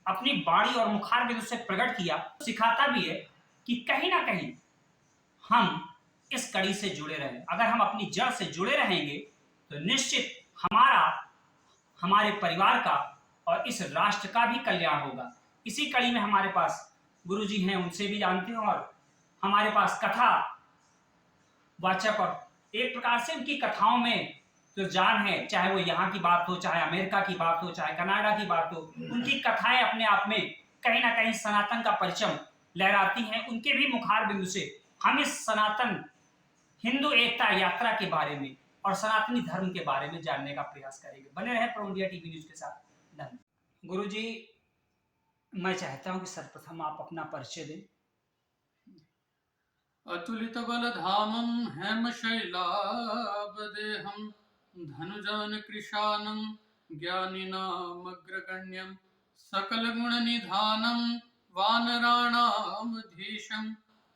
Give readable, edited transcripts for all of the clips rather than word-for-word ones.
अपनी वाणी और मुखार बिंदु से प्रकट किया, सिखाता भी है कि कहीं ना कहीं हम इस कड़ी से जुड़े रहें। अगर हम अपनी जड़ से जुड़े रहेंगे तो निश्चित हमारा, हमारे परिवार का और इस राष्ट्र का भी कल्याण होगा। इसी कड़ी में हमारे पास गुरुजी हैं, उनसे भी जानते हैं, और हमारे पास कथा वाचक, और एक प्रकार से उनकी कथाओं में जो जान है, चाहे वो यहाँ की बात हो, चाहे अमेरिका की बात हो, चाहे कनाडा की बात हो, उनकी कथाएं अपने आप में कहीं ना कहीं सनातन का परचम लहराती हैं। उनके भी मुखार बिंदु से हम इस सनातन हिंदू एकता यात्रा के बारे में और सनातनी धर्म के बारे में जानने का प्रयास करेंगे। बने रहे प्रो इंडिया टीवी न्यूज के साथ। धन्यवाद। गुरुजी, मैं चाहता हूं कि सर्वप्रथम आप अपना परिचय दें। अतुलित बलधामं हेमशैलावदेहं धनुजान कृशानं ज्ञानिनामग्रगण्यं सकलगुणनिधानं वानराणामधीशं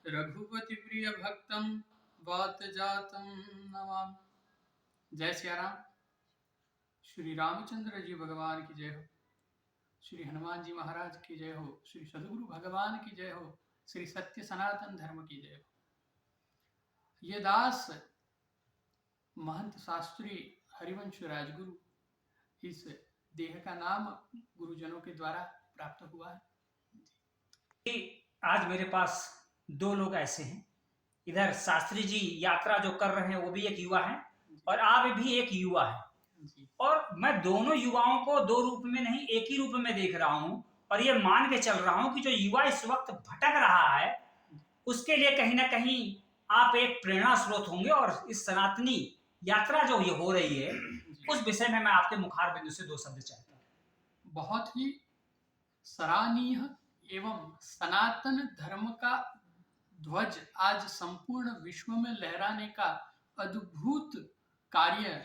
रघुपतिप्रियभक्तं वातजातं नमामि। जय सिया राम। श्री रामचंद्र जी भगवान की जय हो, श्री हनुमान जी महाराज की जय हो, श्री सदगुरु भगवान की जय हो, श्री सत्य सनातन धर्म की जय हो। ये दास महंत शास्त्री हरिवंश राजगुरु, इस देह का नाम गुरुजनों के द्वारा प्राप्त हुआ है। आज मेरे पास दो लोग ऐसे हैं, इधर शास्त्री जी यात्रा जो कर रहे हैं वो भी एक युवा है और आप भी एक युवा है, और मैं दोनों युवाओं को दो रूप में नहीं एक ही रूप में देख रहा हूं, और ये मान के चल रहा हूं कि जो युवा इस वक्त भटक रहा है उसके लिए कहीं ना कहीं आप एक प्रेरणा स्रोत होंगे, और इस सनातनी यात्रा जो ये हो रही है उस विषय में मैं आपके मुखार बिंदु से दो शब्द चाहता हूँ। बहुत ही सराहनीय एवं सनातन धर्म का ध्वज आज संपूर्ण विश्व में लहराने का अद्भुत कार्य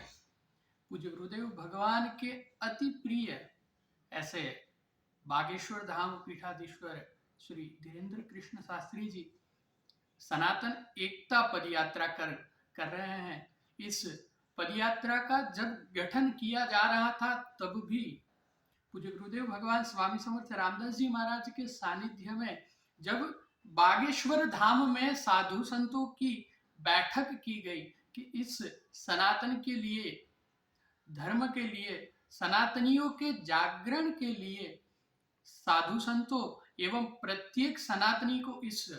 पूज्य गुरुदेव भगवान के अति प्रिय ऐसे बागेश्वर धाम पीठाधीश्वर श्री धीरेन्द्र कृष्ण शास्त्री जी सनातन एकता पदयात्रा कर रहे हैं। इस पदयात्रा का जब गठन किया जा रहा था तब भी पूज्य गुरुदेव भगवान स्वामी समर्थ रामदास जी महाराज के सानिध्य में जब बागेश्वर धाम में साधु संतों की बैठक की गई कि इस सनातन के लिए, धर्म के लिए, सनातनियों के जागरण के लिए साधु संतों एवं प्रत्येक सनातनी को इस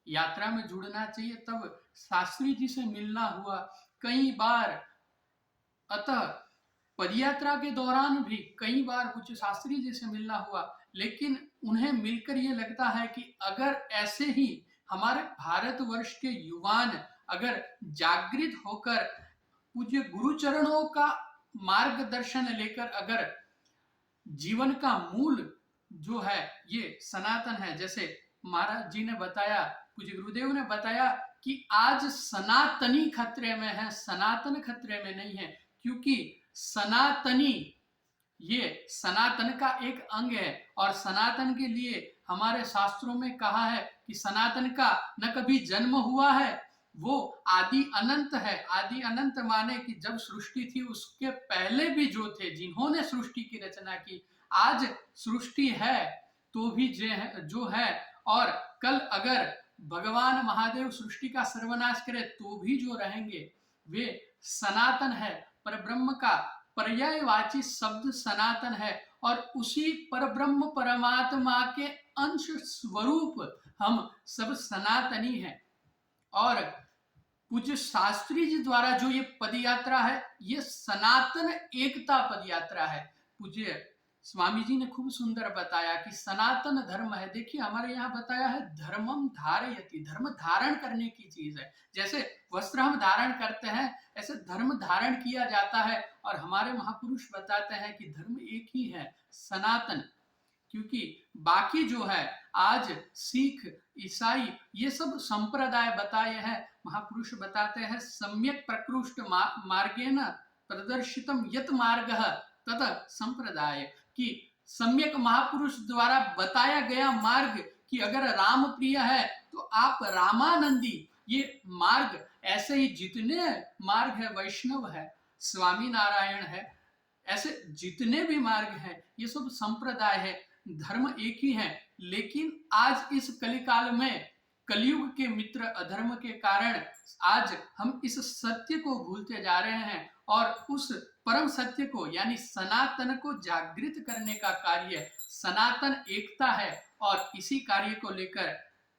यात्रा में जुड़ना चाहिए, तब शास्त्री जी से मिलना हुआ कई बार। अतः पदयात्रा के दौरान भी कई बार कुछ शास्त्री जी से मिलना हुआ, लेकिन उन्हें मिलकर ये लगता है कि अगर ऐसे ही हमारे भारतवर्ष के युवान अगर जागृत होकर पूज्य गुरुचरणों का मार्गदर्शन लेकर अगर जीवन का मूल जो है ये सनातन है, जैसे महाराज जी ने बताया, पूज्य गुरुदेव ने बताया कि आज सनातनी खतरे में है, सनातन खतरे में नहीं है, क्योंकि सनातनी ये सनातन का एक अंग है। और सनातन के लिए हमारे शास्त्रों में कहा है कि सनातन का न कभी जन्म हुआ है, वो आदि अनंत है। आदि अनंत माने कि जब सृष्टि थी उसके पहले भी जो थे, जिन्होंने सृष्टि की रचना की, आज सृष्टि है तो भी जो है, और कल अगर भगवान महादेव सृष्टि का सर्वनाश करे तो भी जो रहेंगे वे सनातन है। परब्रह्म का पर्यायवाची शब्द सनातन है, और उसी परब्रह्म परमात्मा के अंश स्वरूप हम सब सनातनी हैं। और पूज्य शास्त्री जी द्वारा जो ये पदयात्रा है ये सनातन एकता पदयात्रा है। पूज्य स्वामी जी ने खूब सुंदर बताया कि सनातन धर्म है। देखिए हमारे यहाँ बताया है धर्मम धारयति, धर्म धारण करने की चीज है। जैसे वस्त्र हम धारण करते हैं ऐसे धर्म धारण किया जाता है, और हमारे महापुरुष बताते हैं कि धर्म एक ही है, सनातन। क्योंकि बाकी जो है आज सिख, ईसाई ये सब संप्रदाय बताए हैं, महापुरुष बताते हैं सम्यक प्रकृष्ट मार्गेण प्रदर्शितम यत मार्गः तत संप्रदाय, कि सम्यक महापुरुष द्वारा बताया गया मार्ग कि अगर राम प्रिय है तो आप रामानंदी, ये मार्ग ऐसे ही जितने मार्ग है, वैष्णव है, स्वामी नारायण है, ऐसे जितने भी मार्ग हैं ये सब संप्रदाय है। धर्म एक ही है, लेकिन आज इस कलिकाल में कलयुग के मित्र अधर्म के कारण आज हम इस सत्य को भूलते जा रहे हैं और उस परम सत्य को यानी सनातन को जागृत करने का कार्य सनातन एकता है और इसी कार्य को लेकर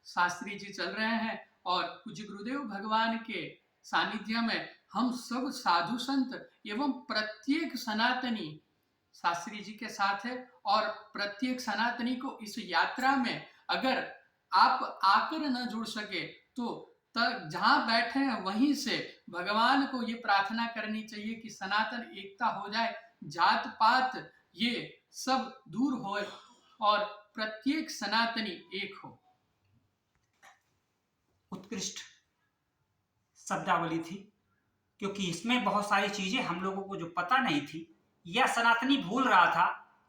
शास्त्री जी चल रहे हैं। और पूज्य गुरुदेव भगवान के सानिध्य में हम सब साधु संत एवं प्रत्येक सनातनी शास्त्री जी के साथ है और प्रत्येक सनातनी को इस यात्रा में अगर आप आकर न जुड़ सके तो जहां बैठे हैं वहीं से भगवान को ये प्रार्थना करनी चाहिए कि सनातन एकता हो जाए, जात पात ये सब दूर हो और प्रत्येक सनातनी एक हो। उत्कृष्ट शब्दावली थी, क्योंकि इसमें बहुत सारी चीजें हम लोगों को जो पता नहीं थी या सनातनी भूल रहा था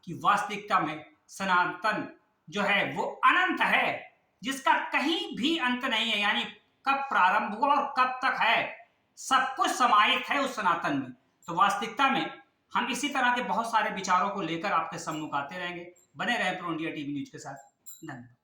कि वास्तविकता में सनातन जो है वो अनंत है, जिसका कहीं भी अंत नहीं है, यानी कब प्रारंभ हुआ और कब तक है, सब कुछ समाहित है उस सनातन में। तो वास्तविकता में हम इसी तरह के बहुत सारे विचारों को लेकर आपके सम्मुख आते रहेंगे। बने रहे प्रो इंडिया टीवी न्यूज के साथ। धन्यवाद।